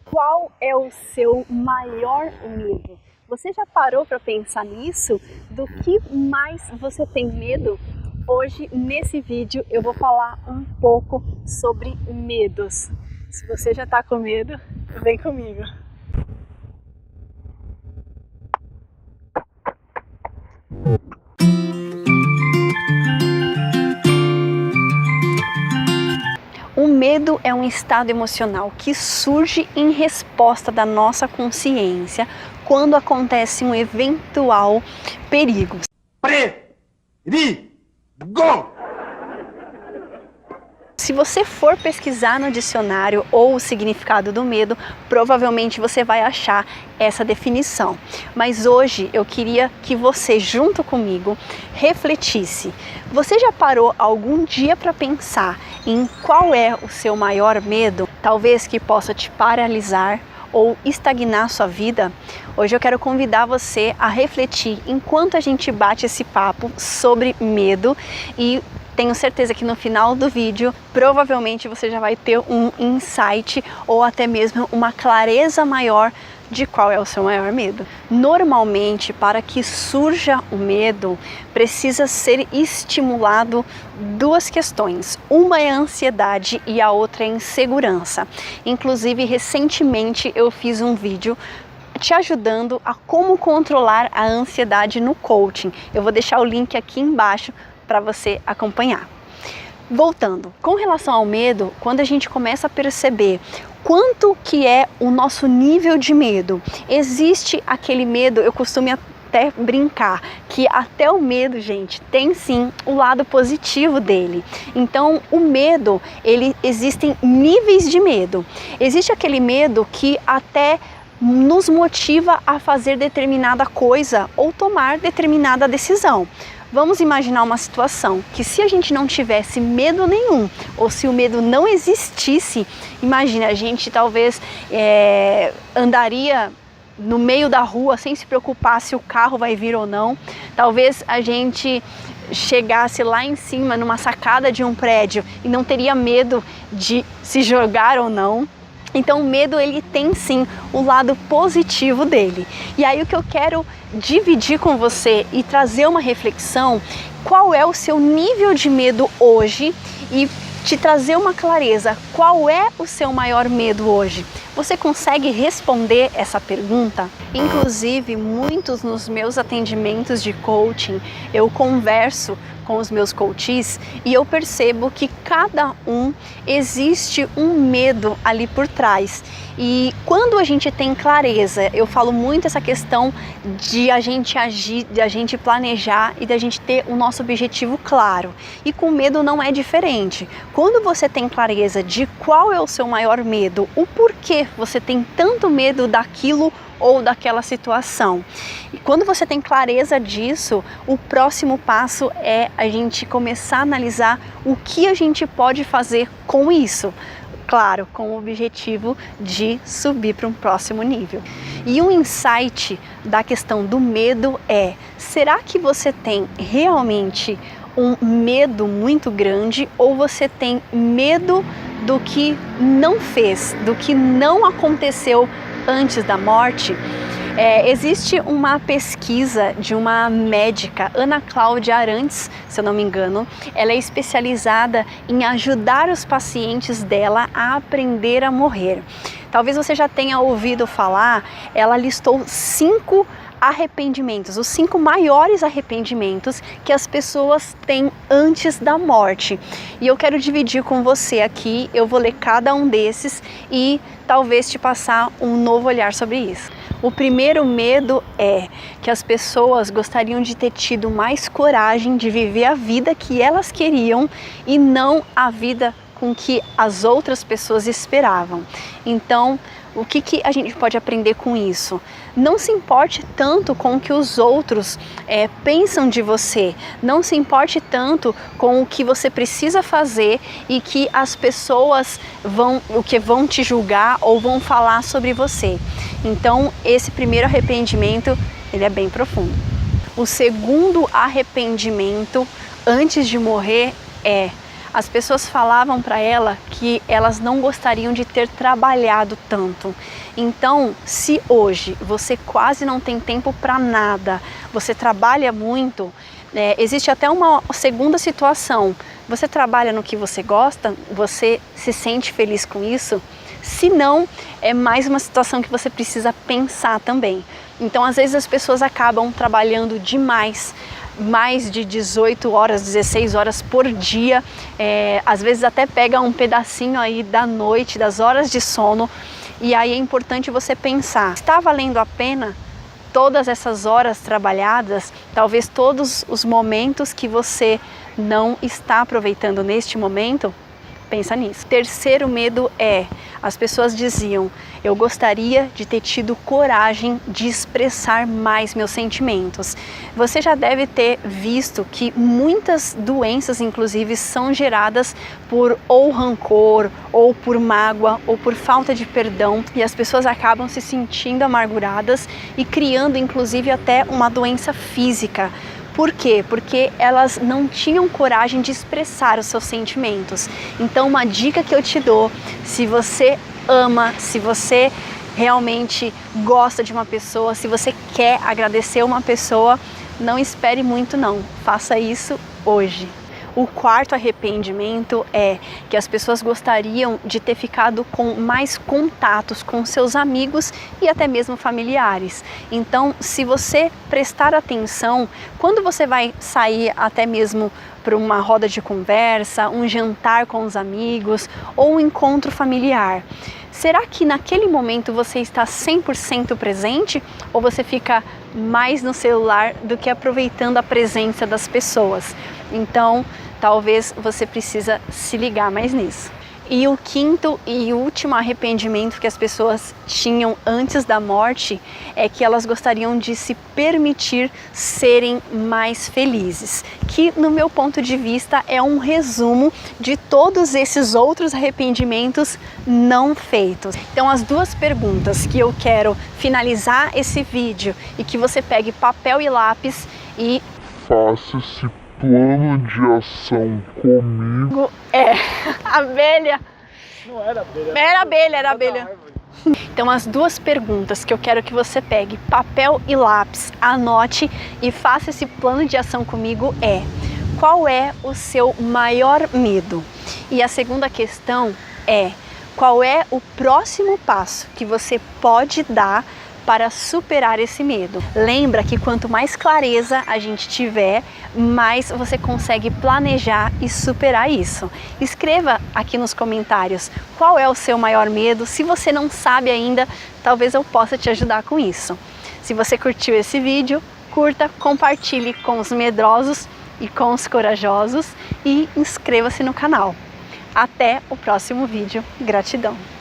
Qual é o seu maior medo? Você já parou para pensar nisso? Do que mais você tem medo? Hoje, nesse vídeo, eu vou falar um pouco sobre medos. Se você já está com medo, vem comigo! O medo é um estado emocional que surge em resposta da nossa consciência quando acontece um eventual perigo. Perigo! Se você for pesquisar no dicionário ou o significado do medo, provavelmente você vai achar essa definição. Mas hoje eu queria que você, junto comigo, refletisse. Você já parou algum dia para pensar em qual é o seu maior medo? Talvez que possa te paralisar ou estagnar sua vida? Hoje eu quero convidar você a refletir enquanto a gente bate esse papo sobre medo e tenho certeza que no final do vídeo, provavelmente você já vai ter um insight ou até mesmo uma clareza maior de qual é o seu maior medo. Normalmente, para que surja o medo, precisa ser estimulado duas questões. Uma é a ansiedade e a outra é a insegurança. Inclusive, recentemente eu fiz um vídeo te ajudando a como controlar a ansiedade no coaching. Eu vou deixar o link aqui embaixo para você acompanhar. Voltando, com relação ao medo, quando a gente começa a perceber quanto que é o nosso nível de medo, existe aquele medo, eu costumo até brincar, que até o medo, gente, tem sim o lado positivo dele. Então, o medo, existem níveis de medo. Existe aquele medo que até nos motiva a fazer determinada coisa ou tomar determinada decisão. Vamos imaginar uma situação que se a gente não tivesse medo nenhum, ou se o medo não existisse, imagina, a gente talvez andaria no meio da rua sem se preocupar se o carro vai vir ou não. Talvez a gente chegasse lá em cima numa sacada de um prédio e não teria medo de se jogar ou não. Então o medo, ele tem sim o lado positivo dele. E aí o que eu quero dividir com você e trazer uma reflexão, qual é o seu nível de medo hoje e te trazer uma clareza, qual é o seu maior medo hoje? Você consegue responder essa pergunta? Inclusive, muitos nos meus atendimentos de coaching, eu converso com os meus coaches e eu percebo que cada um existe um medo ali por trás. E quando a gente tem clareza, eu falo muito essa questão de a gente agir, de a gente planejar e de a gente ter o nosso objetivo claro. E com medo não é diferente. Quando você tem clareza de qual é o seu maior medo, o porquê você tem tanto medo daquilo ou daquela situação. E quando você tem clareza disso, o próximo passo é a gente começar a analisar o que a gente pode fazer com isso. Claro, com o objetivo de subir para um próximo nível. E um insight da questão do medo é: será que você tem realmente um medo muito grande ou você tem medo do que não fez, do que não aconteceu antes da morte? Existe uma pesquisa de uma médica, Ana Cláudia Arantes, se eu não me engano. Ela é especializada em ajudar os pacientes dela a aprender a morrer. Talvez você já tenha ouvido falar, ela listou 5 arrependimentos, os 5 maiores arrependimentos que as pessoas têm antes da morte. E eu quero dividir com você aqui, eu vou ler cada um desses e talvez te passar um novo olhar sobre isso. O primeiro medo é que as pessoas gostariam de ter tido mais coragem de viver a vida que elas queriam e não a vida com que as outras pessoas esperavam. Então, o que a gente pode aprender com isso? Não se importe tanto com o que os outros pensam de você. Não se importe tanto com o que você precisa fazer e que as pessoas vão te julgar ou vão falar sobre você. Então, esse primeiro arrependimento, ele é bem profundo. O segundo arrependimento antes de morrer é: as pessoas falavam para ela que elas não gostariam de ter trabalhado tanto. Então, se hoje você quase não tem tempo para nada, você trabalha muito, existe até uma segunda situação. Você trabalha no que você gosta, você se sente feliz com isso? Se não, é mais uma situação que você precisa pensar também. Então, às vezes as pessoas acabam trabalhando demais, mais de 18 horas, 16 horas por dia, às vezes até pega um pedacinho aí da noite, das horas de sono, e aí é importante você pensar, está valendo a pena todas essas horas trabalhadas, talvez todos os momentos que você não está aproveitando neste momento? Pensa nisso. Terceiro medo as pessoas diziam, eu gostaria de ter tido coragem de expressar mais meus sentimentos. Você já deve ter visto que muitas doenças, inclusive, são geradas por ou rancor, ou por mágoa, ou por falta de perdão, e as pessoas acabam se sentindo amarguradas e criando, inclusive, até uma doença física. Por quê? Porque elas não tinham coragem de expressar os seus sentimentos. Então, uma dica que eu te dou, se você ama, se você realmente gosta de uma pessoa, se você quer agradecer uma pessoa, não espere muito não, faça isso hoje. O quarto arrependimento é que as pessoas gostariam de ter ficado com mais contatos com seus amigos e até mesmo familiares. Então, se você prestar atenção, quando você vai sair até mesmo para uma roda de conversa, um jantar com os amigos ou um encontro familiar, será que naquele momento você está 100% presente ou você fica mais no celular do que aproveitando a presença das pessoas? Então, talvez você precisa se ligar mais nisso. E o quinto e último arrependimento que as pessoas tinham antes da morte é que elas gostariam de se permitir serem mais felizes, que no meu ponto de vista é um resumo de todos esses outros arrependimentos não feitos. Então, as duas perguntas que eu quero finalizar esse vídeo e que você pegue papel e lápis e faça esse plano de ação comigo. Abelha. Não era abelha. Era abelha, era abelha. Então, as duas perguntas que eu quero que você pegue papel e lápis, anote e faça esse plano de ação comigo qual é o seu maior medo? E a segunda questão qual é o próximo passo que você pode dar para superar esse medo? Lembra que quanto mais clareza a gente tiver, mais você consegue planejar e superar isso. Escreva aqui nos comentários qual é o seu maior medo. Se você não sabe ainda, talvez eu possa te ajudar com isso. Se você curtiu esse vídeo, curta, compartilhe com os medrosos e com os corajosos e inscreva-se no canal. Até o próximo vídeo. Gratidão!